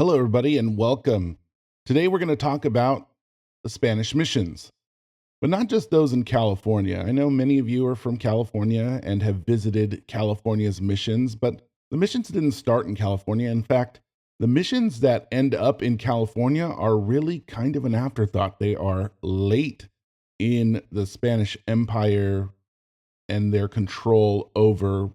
Hello, everybody, and welcome. Today, we're going to talk about the Spanish missions, but not just those in California. I know many of you are from California and have visited California's missions, but the missions didn't start in California. In fact, the missions that end up in California are really kind of an afterthought. They are late in the Spanish Empire and their control over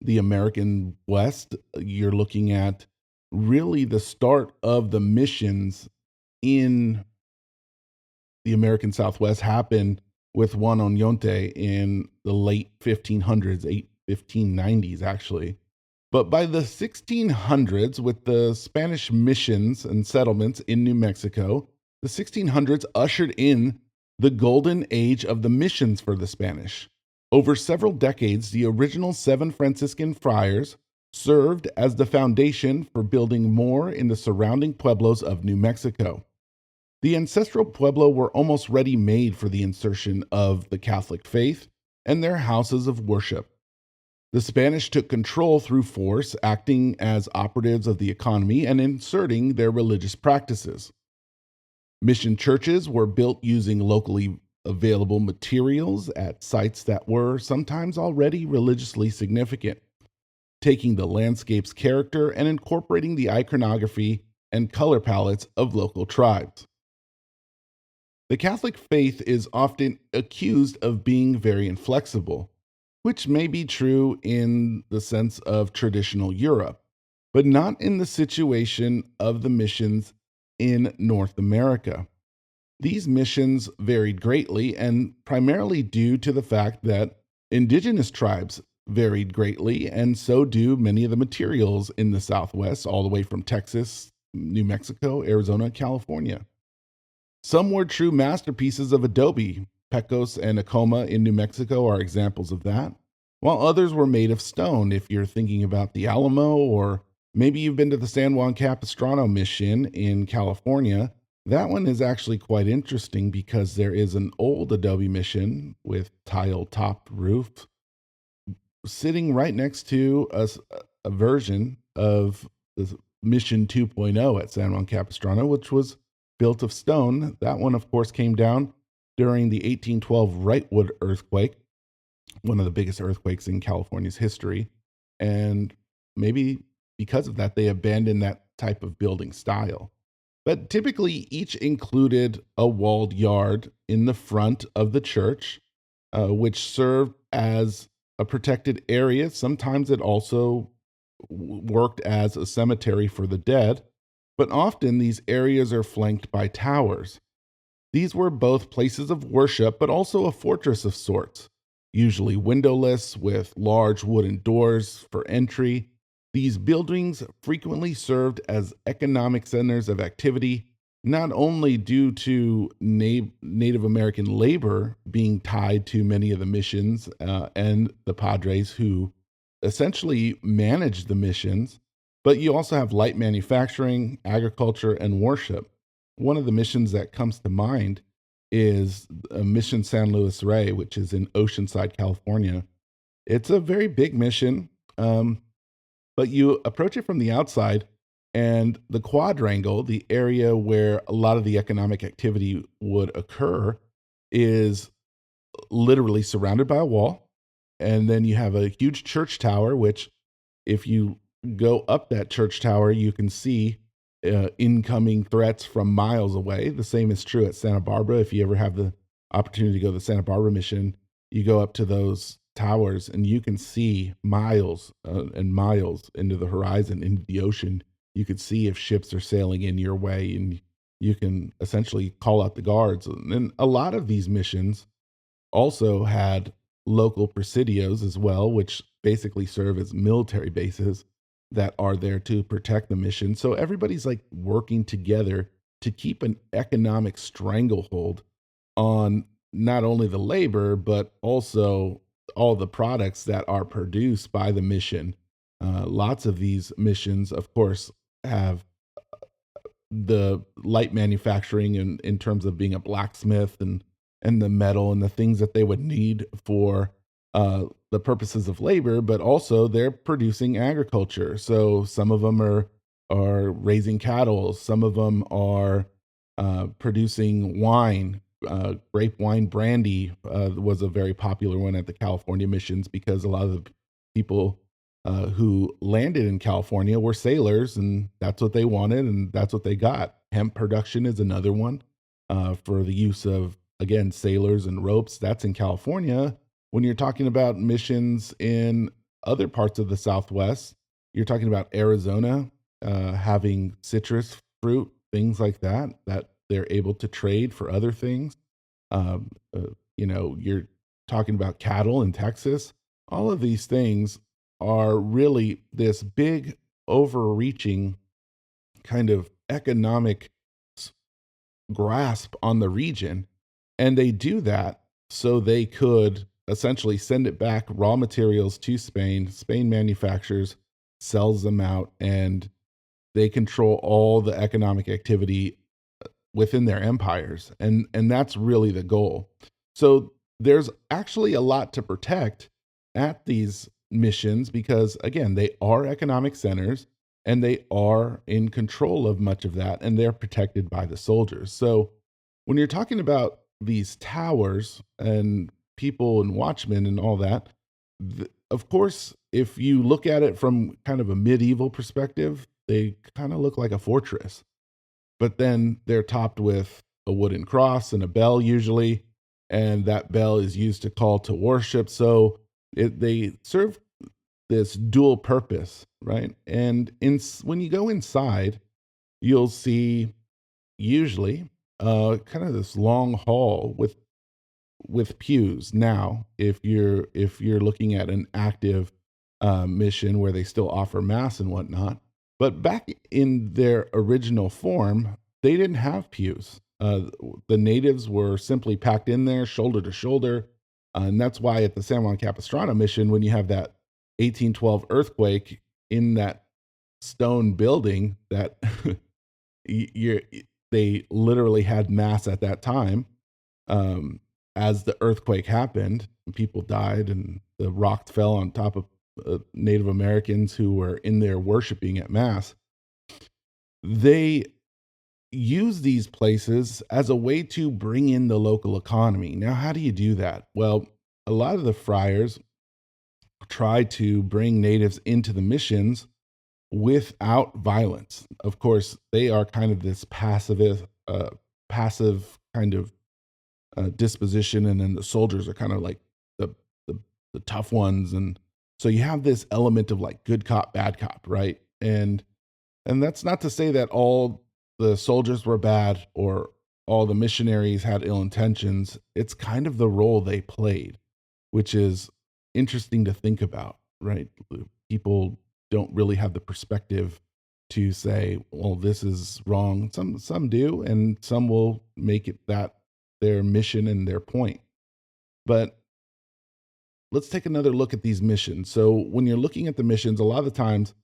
the American West. You're looking at really the start of the missions in the American Southwest happened with Juan Oñonte in the late 1500s, 1590s actually. But by the 1600s, with the Spanish missions and settlements in New Mexico, the 1600s ushered in the golden age of the missions for the Spanish. Over several decades, the original seven Franciscan friars served as the foundation for building more in the surrounding pueblos of New Mexico. The ancestral pueblo were almost ready made for the insertion of the Catholic faith and their houses of worship. The Spanish took control through force, acting as operatives of the economy and inserting their religious practices. Mission churches were built using locally available materials at sites that were sometimes already religiously significant, taking the landscape's character and incorporating the iconography and color palettes of local tribes. The Catholic faith is often accused of being very inflexible, which may be true in the sense of traditional Europe, but not in the situation of the missions in North America. These missions varied greatly, and primarily due to the fact that indigenous tribes varied greatly, and so do many of the materials in the Southwest, all the way from Texas, New Mexico, Arizona, California. Some were true masterpieces of adobe. Pecos and Acoma in New Mexico are examples of that, while others were made of stone. If you're thinking about the Alamo, or maybe you've been to the San Juan Capistrano mission in California, that one is actually quite interesting because there is an old adobe mission with tile topped roof sitting right next to a version of the Mission 2.0 at San Juan Capistrano, which was built of stone. That one, of course, came down during the 1812 Wrightwood earthquake, one of the biggest earthquakes in California's history. And maybe because of that, they abandoned that type of building style. But typically, each included a walled yard in the front of the church, which served as a protected area. Sometimes it also worked as a cemetery for the dead, but often these areas are flanked by towers. These were both places of worship, but also a fortress of sorts, usually windowless with large wooden doors for entry. These buildings frequently served as economic centers of activity, not only due to Native American labor being tied to many of the missions and the padres who essentially managed the missions, but you also have light manufacturing, agriculture, and worship. One of the missions that comes to mind is Mission San Luis Rey, which is in Oceanside, California. It's a very big mission, but you approach it from the outside, and the quadrangle, the area where a lot of the economic activity would occur, is literally surrounded by a wall. And then you have a huge church tower, which, if you go up that church tower, you can see incoming threats from miles away. The same is true at Santa Barbara. If you ever have the opportunity to go to the Santa Barbara mission, you go up to those towers and you can see miles and miles into the horizon, into the ocean. You could see if ships are sailing in your way, and you can essentially call out the guards. And a lot of these missions also had local presidios as well, which basically serve as military bases that are there to protect the mission. So everybody's like working together to keep an economic stranglehold on not only the labor, but also all the products that are produced by the mission. Lots of these missions, of course, have the light manufacturing in terms of being a blacksmith and the metal and the things that they would need for the purposes of labor, but also they're producing agriculture. So some of them are are raising cattle. Some of them are producing wine. Grape wine brandy was a very popular one at the California missions because a lot of the people who landed in California were sailors, and that's what they wanted, and that's what they got. Hemp production is another one for the use of, again, sailors and ropes. That's in California. When you're talking about missions in other parts of the Southwest, you're talking about Arizona having citrus fruit, things like that, that they're able to trade for other things. Um, you're talking about cattle in Texas. All of these things are really this big, overreaching kind of economic grasp on the region. And they do that so they could essentially send it back raw materials to Spain. Spain manufactures, sells them out, and they control all the economic activity within their empires. And that's really the goal. So there's actually a lot to protect at these missions because again, they are economic centers and they are in control of much of that and they're protected by the soldiers. So when you're talking about these towers and people and watchmen and all that, of course, if you look at it from kind of a medieval perspective, they kind of look like a fortress, but then they're topped with a wooden cross and a bell usually, and that bell is used to call to worship. So they serve this dual purpose, right? And when you go inside, you'll see usually kind of this long hall with pews. Now, if you're looking at an active mission where they still offer mass and whatnot, but back in their original form, they didn't have pews. The natives were simply packed in there, shoulder to shoulder, and that's why at the San Juan Capistrano mission, when you have that 1812 earthquake in that stone building, that you're they literally had mass at that time. Um, as the earthquake happened, and people died, and the rocks fell on top of Native Americans who were in there worshiping at mass. They use these places as a way to bring in the local economy. Now, how do you do that? Well, a lot of the friars try to bring natives into the missions without violence. Of course, they are kind of this passive kind of disposition, and then the soldiers are kind of like the, the the tough ones, and so you have this element of like good cop, bad cop, right? And that's not to say that all the soldiers were bad or all the missionaries had ill intentions. It's kind of the role they played, which is interesting to think about, right? People don't really have the perspective to say, well, this is wrong. Some do, and some will make it that their mission and their point. But let's take another look at these missions. So when you're looking at the missions, a lot of the times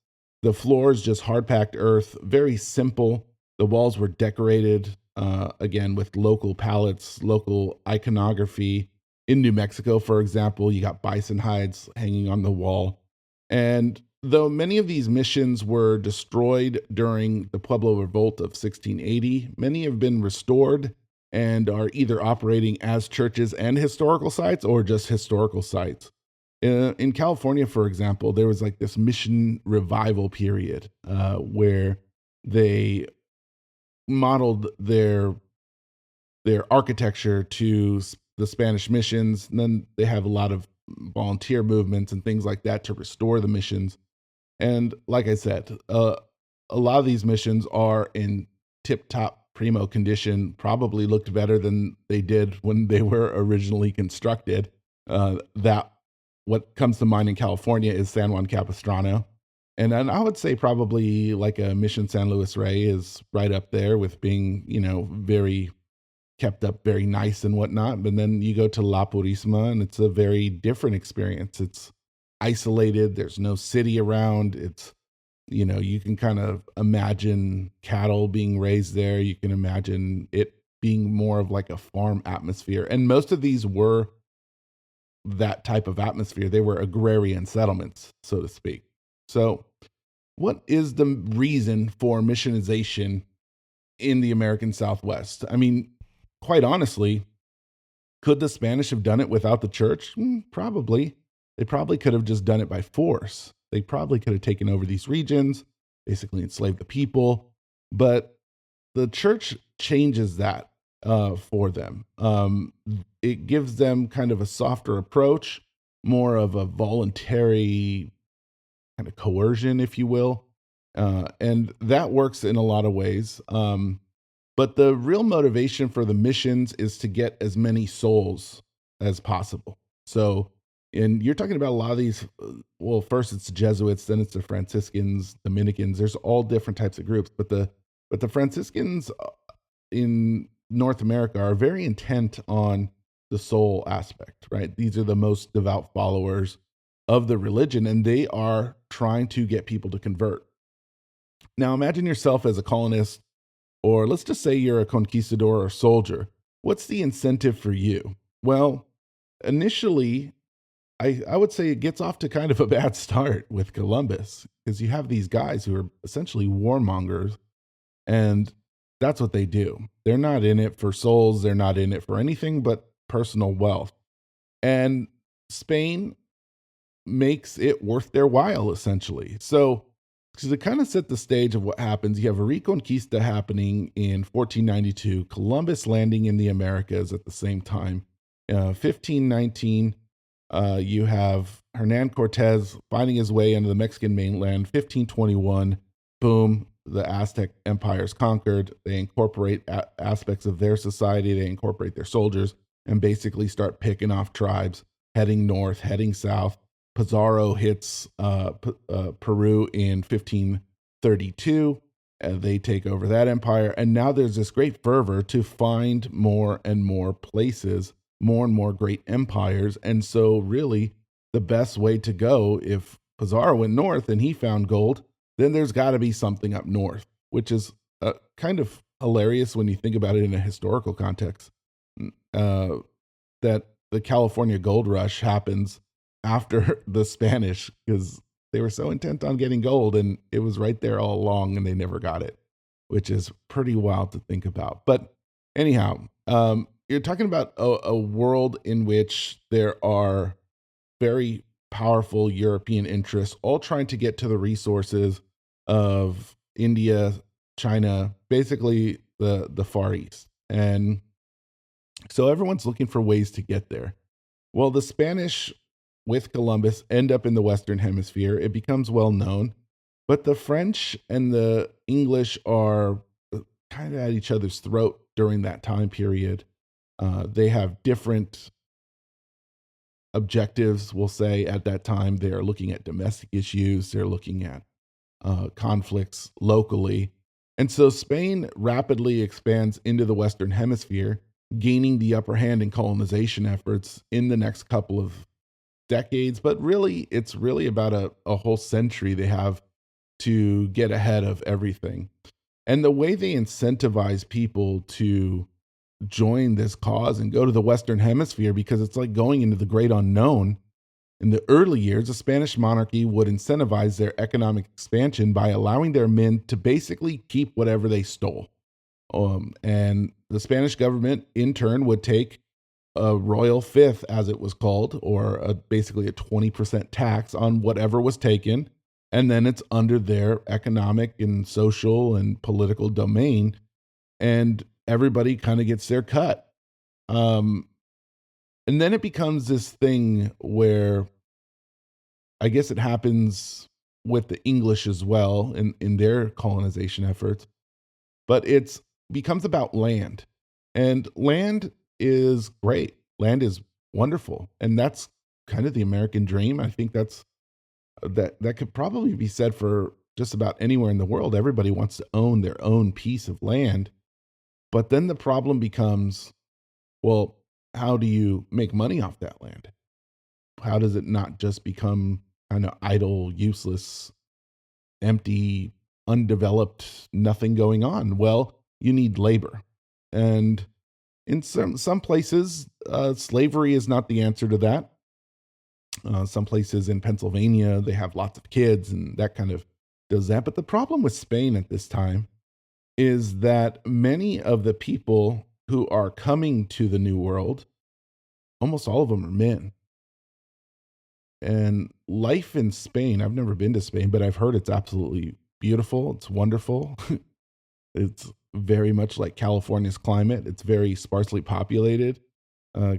the floor is just hard packed earth, very simple. The walls were decorated again with local palettes, local iconography. In New Mexico, for example, you got bison hides hanging on the wall. And though many of these missions were destroyed during the Pueblo Revolt of 1680, many have been restored and are either operating as churches and historical sites or just historical sites. In California, for example, there was like this mission revival period where they modeled their architecture to the Spanish missions. And then they have a lot of volunteer movements and things like that to restore the missions. And like I said, a lot of these missions are in tip top primo condition, probably looked better than they did when they were originally constructed. That what comes to mind in California is San Juan Capistrano. And then I would say probably like a Mission San Luis Rey is right up there with being, very kept up, very nice and whatnot. But then you go to La Purisma and it's a very different experience. It's isolated, there's no city around. You can kind of imagine cattle being raised there. You can imagine it being more of like a farm atmosphere. And most of these were that type of atmosphere. They were agrarian settlements, so to speak. So what is the reason for missionization in the American Southwest? I mean, quite honestly, could the Spanish have done it without the church? Probably. They probably could have just done it by force. They probably could have taken over these regions, basically enslaved the people. But the church changes that for them. It gives them kind of a softer approach, more of a voluntary kind of coercion, if you will. And that works in a lot of ways. But the real motivation for the missions is to get as many souls as possible. So, and you're talking about a lot of these, well, first it's the Jesuits, then it's the Franciscans, Dominicans. There's all different types of groups, but the Franciscans in North America are very intent on the soul aspect, right? These are the most devout followers of the religion, and they are trying to get people to convert. Now, imagine yourself as a colonist, or let's just say you're a conquistador or soldier. What's the incentive for you? Well, initially, I would say it gets off to kind of a bad start with Columbus because you have these guys who are essentially warmongers, and that's what they do. They're not in it for souls, they're not in it for anything but personal wealth. And Spain makes it worth their while, essentially. So, to kind of set the stage of what happens, you have a Reconquista happening in 1492, Columbus landing in the Americas at the same time. 1519, you have Hernan Cortez finding his way into the Mexican mainland. 1521, boom, the Aztec Empire is conquered. They incorporate aspects of their society, they incorporate their soldiers, and basically start picking off tribes, heading north, heading south. Pizarro hits Peru in 1532, and they take over that empire. And now there's this great fervor to find more and more places, more and more great empires. And so, really, the best way to go, if Pizarro went north and he found gold, then there's got to be something up north, which is kind of hilarious when you think about it in a historical context. Uh, that the California gold rush happens after the Spanish because they were so intent on getting gold and it was right there all along and they never got it, which is pretty wild to think about. But anyhow, you're talking about a world in which there are very powerful European interests all trying to get to the resources of India, China, basically the Far East. And so everyone's looking for ways to get there. Well, the Spanish with Columbus end up in the Western Hemisphere. It becomes well known, but the French and the English are kind of at each other's throat during that time period. They have different objectives, we'll say, at that time. They are looking at domestic issues, they're looking at conflicts locally. And so Spain rapidly expands into the Western Hemisphere, gaining the upper hand in colonization efforts in the next couple of decades. But really, it's really about a whole century they have to get ahead of everything. And the way they incentivize people to join this cause and go to the Western Hemisphere, because it's like going into the great unknown. In the early years, the Spanish monarchy would incentivize their economic expansion by allowing their men to basically keep whatever they stole. And the Spanish government, in turn, would take a royal fifth, as it was called, or basically a 20% tax on whatever was taken. And then it's under their economic and social and political domain. And everybody kind of gets their cut. Um, and then it becomes this thing where I guess it happens with the English as well in their colonization efforts, but it's becomes about land. And land is great. Land is wonderful. And that's kind of the American dream. I think that could probably be said for just about anywhere in the world. Everybody wants to own their own piece of land. But then the problem becomes, well, how do you make money off that land? How does it not just become kind of idle, useless, empty, undeveloped, nothing going on? Well, you need labor. And in some places, slavery is not the answer to that. Some places in Pennsylvania, they have lots of kids, and that kind of does that. But the problem with Spain at this time is that many of the people who are coming to the New World, almost all of them are men. And life in Spain, I've never been to Spain, but I've heard it's absolutely beautiful. It's wonderful. It's very much like California's climate. It's very sparsely populated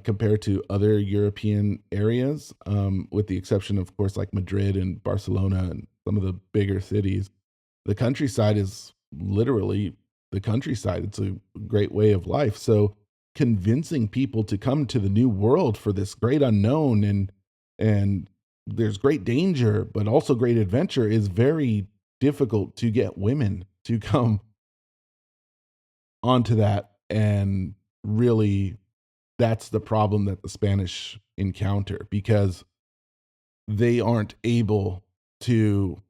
compared to other European areas, with the exception, of course, like Madrid and Barcelona and some of the bigger cities. The countryside is literally the countryside. It's a great way of life. So convincing people to come to the new world for this great unknown and there's great danger, but also great adventure is very difficult to get women to come onto that. And really, that's the problem that the Spanish encounter because they aren't able to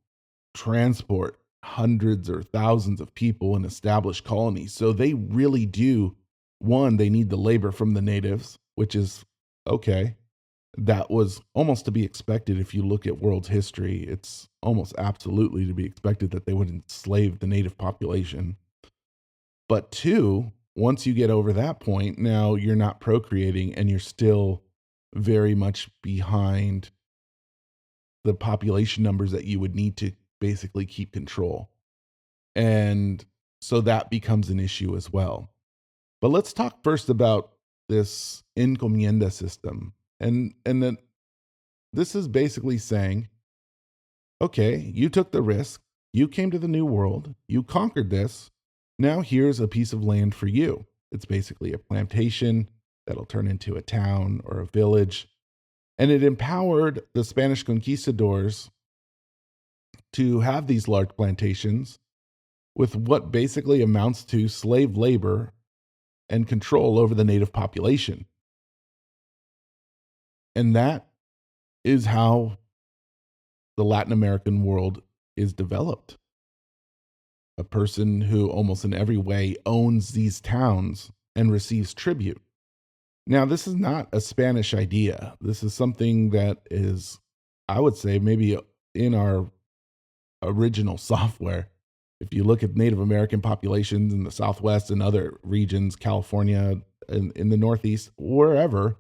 transport hundreds or thousands of people and establish colonies. So they really do, one, they need the labor from the natives, which is okay. That was almost to be expected if you look at world history. It's almost absolutely to be expected that they would enslave the native population. But two, once you get over that point, now you're not procreating and you're still very much behind the population numbers that you would need to basically keep control. And so that becomes an issue as well. But let's talk first about this encomienda system. And then this is basically saying, okay, you took the risk, you came to the new world, you conquered this. Now here's a piece of land for you. It's basically a plantation that'll turn into a town or a village. And it empowered the Spanish conquistadors to have these large plantations with what basically amounts to slave labor and control over the native population. And that is how the Latin American world is developed. A person who almost in every way owns these towns and receives tribute. Now, this is not a Spanish idea. This is something that is, I would say, maybe in our original software. If you look at Native American populations in the Southwest and other regions, California, in the Northeast, wherever,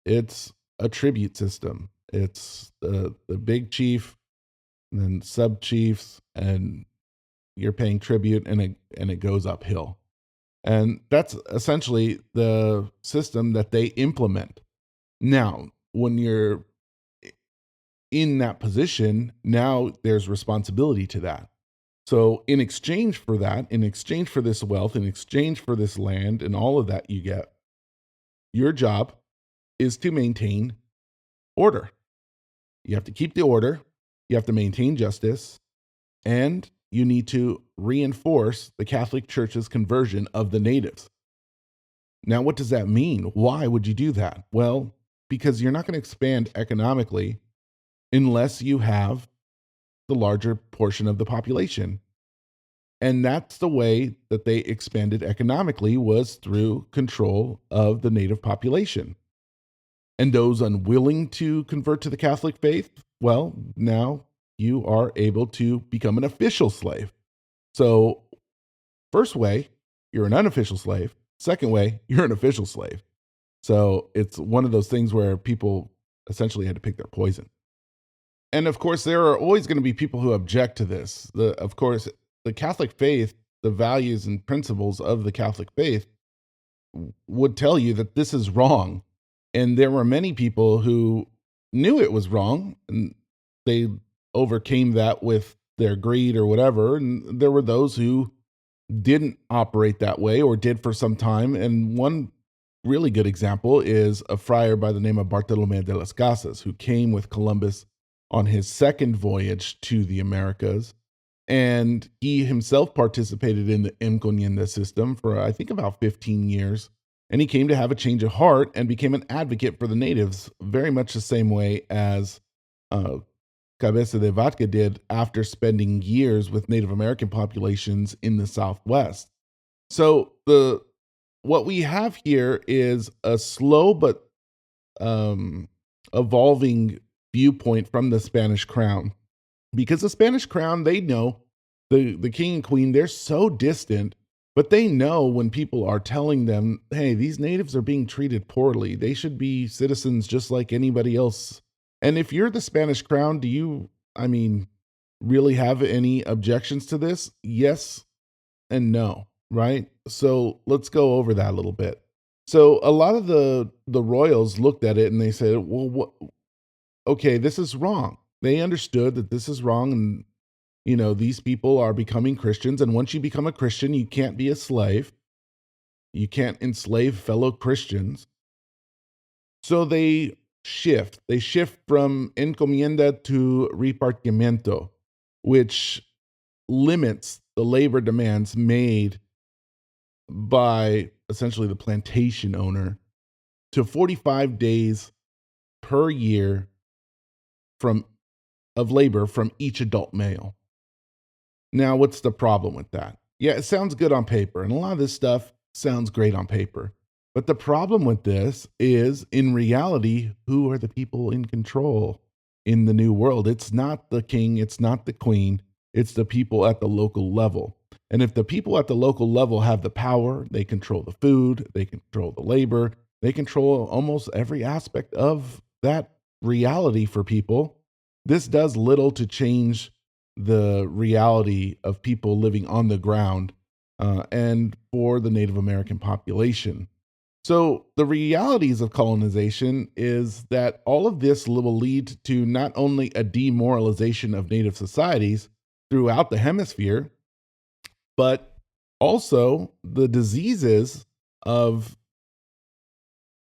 it's a tribute system. It's the big chief, and then sub chiefs, and you're paying tribute, and it goes uphill. And that's essentially the system that they implement. Now, when you're in that position, now there's responsibility to that. So, in exchange for that, in exchange for this wealth, in exchange for this land and all of that you get, your job is to maintain order. You have to keep the order, you have to maintain justice, and you need to reinforce the Catholic Church's conversion of the natives. Now, what does that mean? Why would you do that? Well, because you're not going to expand economically unless you have the larger portion of the population. And that's the way that they expanded economically, was through control of the native population. And those unwilling to convert to the Catholic faith, well, now you are able to become an official slave. So, first way, you're an unofficial slave. Second way, you're an official slave. So, it's one of those things where people essentially had to pick their poison. And of course, there are always going to be people who object to this. Of course, the Catholic faith, the values and principles of the Catholic faith would tell you that this is wrong. And there were many people who knew it was wrong and they overcame that with their greed or whatever. And there were those who didn't operate that way or did for some time. And one really good example is a friar by the name of Bartolome de las Casas, who came with Columbus on his second voyage to the Americas. And he himself participated in the encomienda system for, I think, about 15 years. And he came to have a change of heart and became an advocate for the natives, very much the same way as Cabeza de Vaca did after spending years with Native American populations in the Southwest. So what we have here is a slow but evolving viewpoint from the Spanish crown. because the Spanish crown, they know the king and queen, they're so distant, but they know when people are telling them, hey, these natives are being treated poorly. They should be citizens just like anybody else. And if you're the Spanish crown, do you, I mean, really have any objections to this? Yes and no, right? So let's go over that a little bit. So a lot of the royals looked at it and they said, well, what, okay, this is wrong. They understood that this is wrong, and these people are becoming Christians, and once you become a Christian, you can't be a slave. You can't enslave fellow Christians. So they shift from encomienda to repartimiento, which limits the labor demands made by essentially the plantation owner to 45 days per year from of labor from each adult male. Now, what's the problem with that? Yeah, it sounds good on paper, and a lot of this stuff sounds great on paper. But the problem with this is, in reality, who are the people in control in the new world? It's not the king, it's not the queen, it's the people at the local level. And if the people at the local level have the power, they control the food, they control the labor, they control almost every aspect of that reality for people. This does little to change the reality of people living on the ground and for the Native American population. So, the realities of colonization is that all of this will lead to not only a demoralization of Native societies throughout the hemisphere, but also the diseases of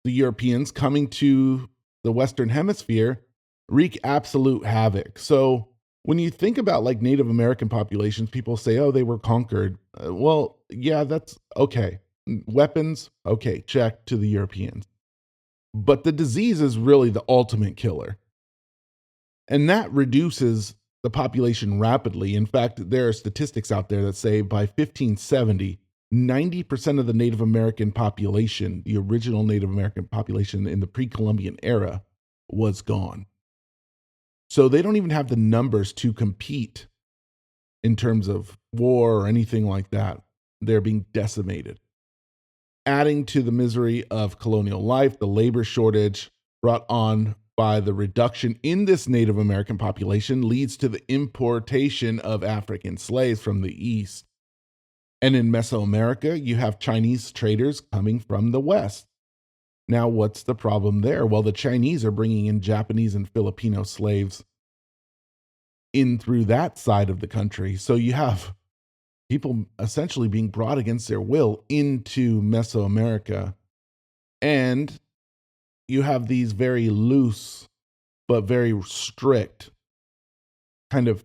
the Europeans coming to the Western Hemisphere wreak absolute havoc. So, when you think about like Native American populations, people say, oh, they were conquered. Well, yeah, that's okay. Weapons, okay, check to the Europeans. But the disease is really the ultimate killer. And that reduces the population rapidly. In fact, there are statistics out there that say by 1570, 90% of the Native American population, the original Native American population in the pre Columbian era, was gone. So they don't even have the numbers to compete in terms of war or anything like that. They're being decimated. Adding to the misery of colonial life, the labor shortage brought on by the reduction in this Native American population leads to the importation of African slaves from the East. And in Mesoamerica, you have Chinese traders coming from the West. Now, what's the problem there? Well, the Chinese are bringing in Japanese and Filipino slaves in through that side of the country. So you have people essentially being brought against their will into Mesoamerica. And you have these very loose but very strict kind of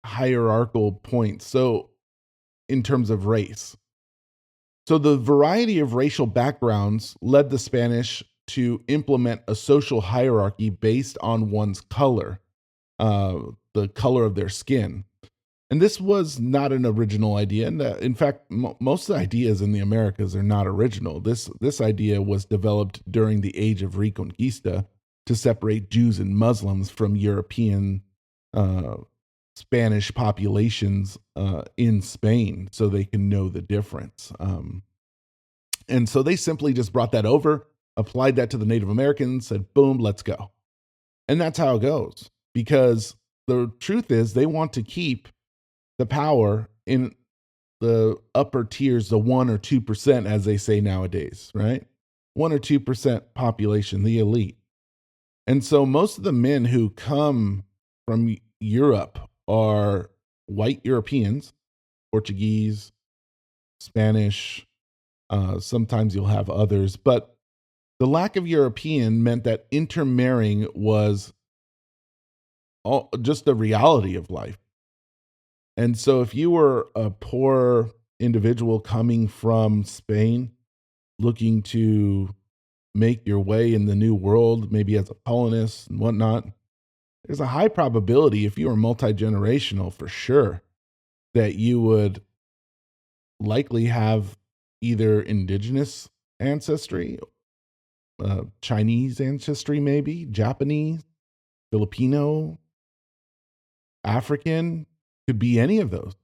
hierarchical points. So, in terms of race. So, the variety of racial backgrounds led the Spanish to implement a social hierarchy based on one's color, uh, the color of their skin. And this was not an original idea. And in fact, most of the ideas in the Americas are not original. This idea was developed during the age of Reconquista to separate Jews and Muslims from European uh, Spanish populations in Spain, so they can know the difference. And so they simply just brought that over, applied that to the Native Americans, said, "Boom, let's go." And that's how it goes. Because the truth is, they want to keep the power in the upper tiers, the 1 or 2%, as they say nowadays, right? 1 or 2% population, the elite. And so most of the men who come from Europe are white Europeans, Portuguese, Spanish. Sometimes you'll have others, but the lack of European meant that intermarrying was just a reality of life. And so if you were a poor individual coming from Spain looking to make your way in the new world, maybe as a colonist and whatnot, there's a high probability, if you were multi generational for sure, that you would likely have either indigenous ancestry, Chinese ancestry, maybe Japanese, Filipino, African, could be any of those.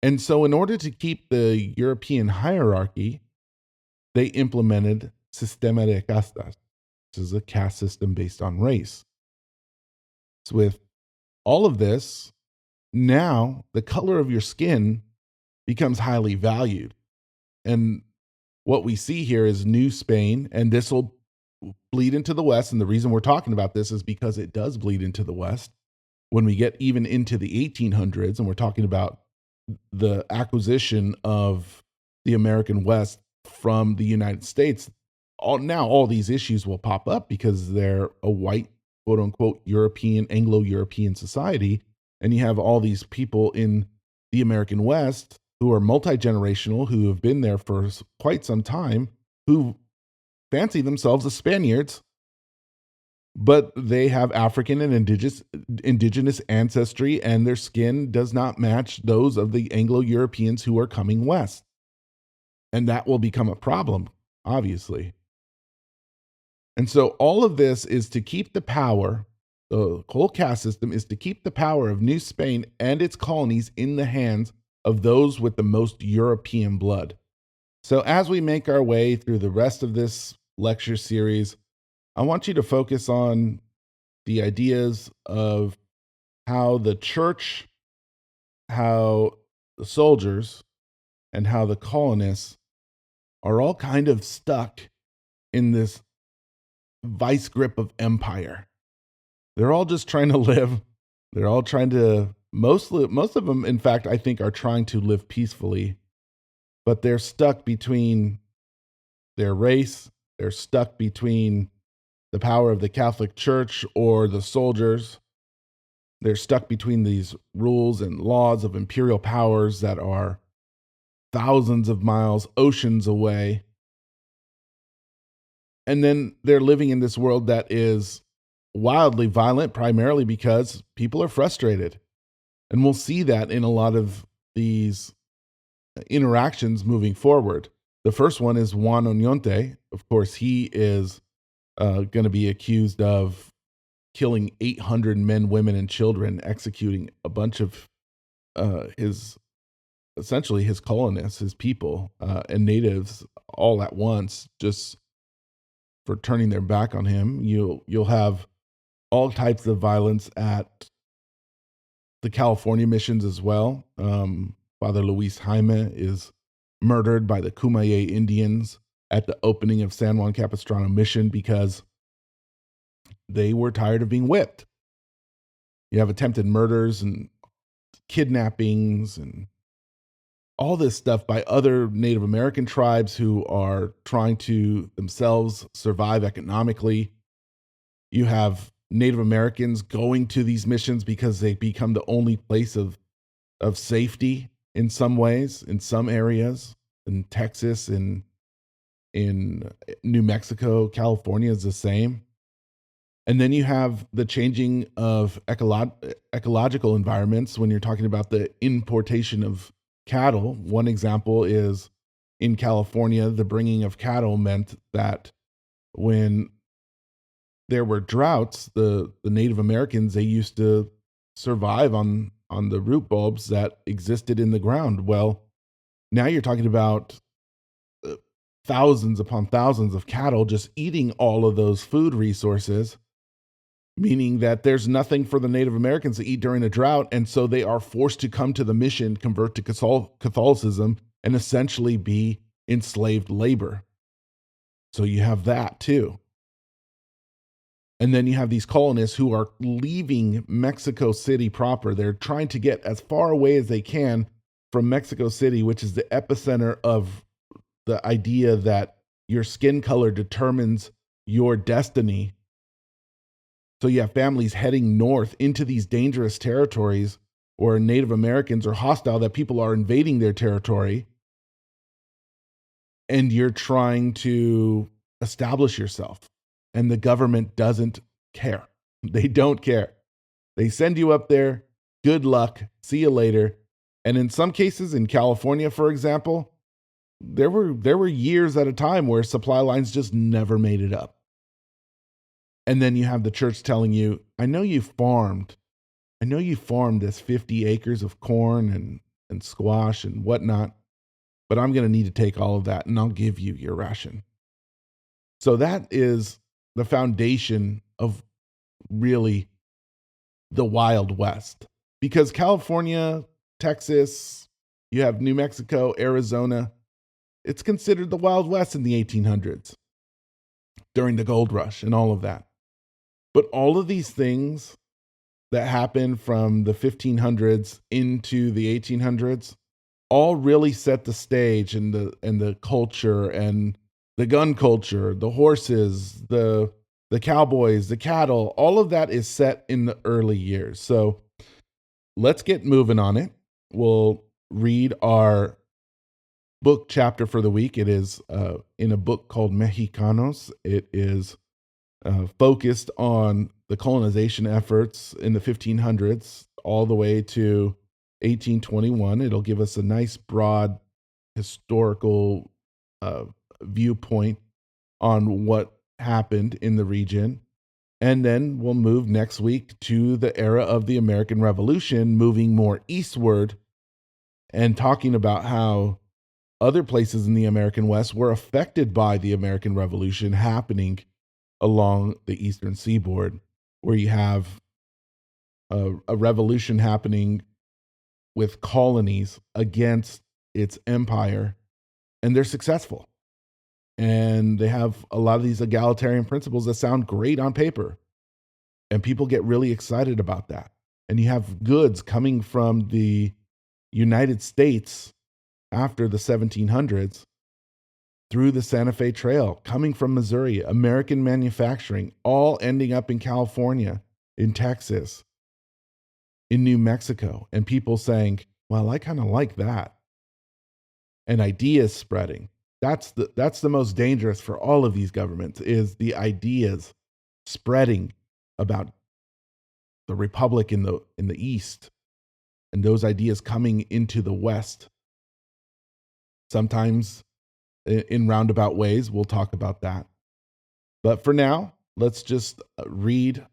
And so, in order to keep the European hierarchy, they implemented Sistema de Castas. This is a caste system based on race. So with all of this, now the color of your skin becomes highly valued. And what we see here is New Spain, and this will bleed into the West. And the reason we're talking about this is because it does bleed into the West. When we get even into the 1800s, and we're talking about the acquisition of the American West from the United States, all these issues will pop up because they're a white, quote unquote, European, Anglo European society. And you have all these people in the American West who are multi generational, who have been there for quite some time, who fancy themselves as Spaniards, but they have African and indigenous ancestry, and their skin does not match those of the Anglo Europeans who are coming west. And that will become a problem, obviously. And so all of this is to keep the power, the whole caste system is to keep the power of New Spain and its colonies in the hands of those with the most European blood. So as we make our way through the rest of this lecture series, I want you to focus on the ideas of how the church, how the soldiers, and how the colonists are all kind of stuck in this vice grip of empire. They're all just trying to live. They're all trying to, most of them, in fact, I think are trying to live peacefully, but they're stuck between their race. They're stuck between the power of the Catholic Church or the soldiers. They're stuck between these rules and laws of imperial powers that are thousands of miles, oceans away. And then they're living in this world that is wildly violent, primarily because people are frustrated. And we'll see that in a lot of these interactions moving forward. The first one is Juan Oñonte. Of course, he is going to be accused of killing 800 men, women, and children, executing a bunch of essentially his colonists, his people, and natives all at once, just for turning their back on him. You'll have all types of violence at the California missions as well. Father Luis Jaime is murdered by the Kumeyaay Indians at the opening of San Juan Capistrano mission because they were tired of being whipped. You have attempted murders and kidnappings and all this stuff by other Native American tribes who are trying to themselves survive economically. You have Native Americans going to these missions because they become the only place of safety in some ways, in some areas. In Texas, in New Mexico, California is the same. And then you have the changing of ecological environments when you're talking about the importation of cattle. One example is in California, the bringing of cattle meant that when there were droughts, the Native Americans, they used to survive on the root bulbs that existed in the ground. Well, now you're talking about thousands upon thousands of cattle just eating all of those food resources, meaning that there's nothing for the Native Americans to eat during a drought. And so they are forced to come to the mission, convert to Catholicism, and essentially be enslaved labor. So you have that too. And then you have these colonists who are leaving Mexico City proper. They're trying to get as far away as they can from Mexico City, which is the epicenter of the idea that your skin color determines your destiny. So you have families heading north into these dangerous territories where Native Americans are hostile, that people are invading their territory, and you're trying to establish yourself. And the government doesn't care. They don't care. They send you up there. Good luck. See you later. And in some cases, in California, for example, there were years at a time where supply lines just never made it up. And then you have the church telling you, I know you farmed I know you farmed this 50 acres of corn and squash and whatnot, but I'm going to need to take all of that and I'll give you your ration. So that is the foundation of really the Wild West. Because California, Texas, you have New Mexico, Arizona, it's considered the Wild West in the 1800s during the gold rush and all of that. But all of these things that happened from the 1500s into the 1800s all really set the stage and the culture and the gun culture, the horses, the cowboys, the cattle, all of that is set in the early years. So let's get moving on it. We'll read our book chapter for the week. It is in a book called Mexicanos. It is focused on the colonization efforts in the 1500s all the way to 1821. It'll give us a nice broad historical viewpoint on what happened in the region. And then we'll move next week to the era of the American Revolution, moving more eastward and talking about how other places in the American West were affected by the American Revolution happening along the eastern seaboard, where you have a revolution happening with colonies against its empire, and they're successful. And they have a lot of these egalitarian principles that sound great on paper, and people get really excited about that. And you have goods coming from the United States after the 1700s through the Santa Fe Trail, coming from Missouri, American manufacturing, all ending up in California, in Texas, in New Mexico, and people saying, well, I kind of like that. And ideas spreading. That's the most dangerous for all of these governments, is the ideas spreading about the republic in the east, and those ideas coming into the west. Sometimes in roundabout ways. We'll talk about that. But for now, let's just read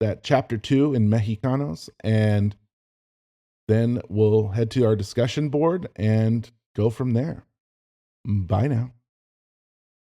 that chapter 2 in Mexicanos, and then we'll head to our discussion board and go from there. Bye now.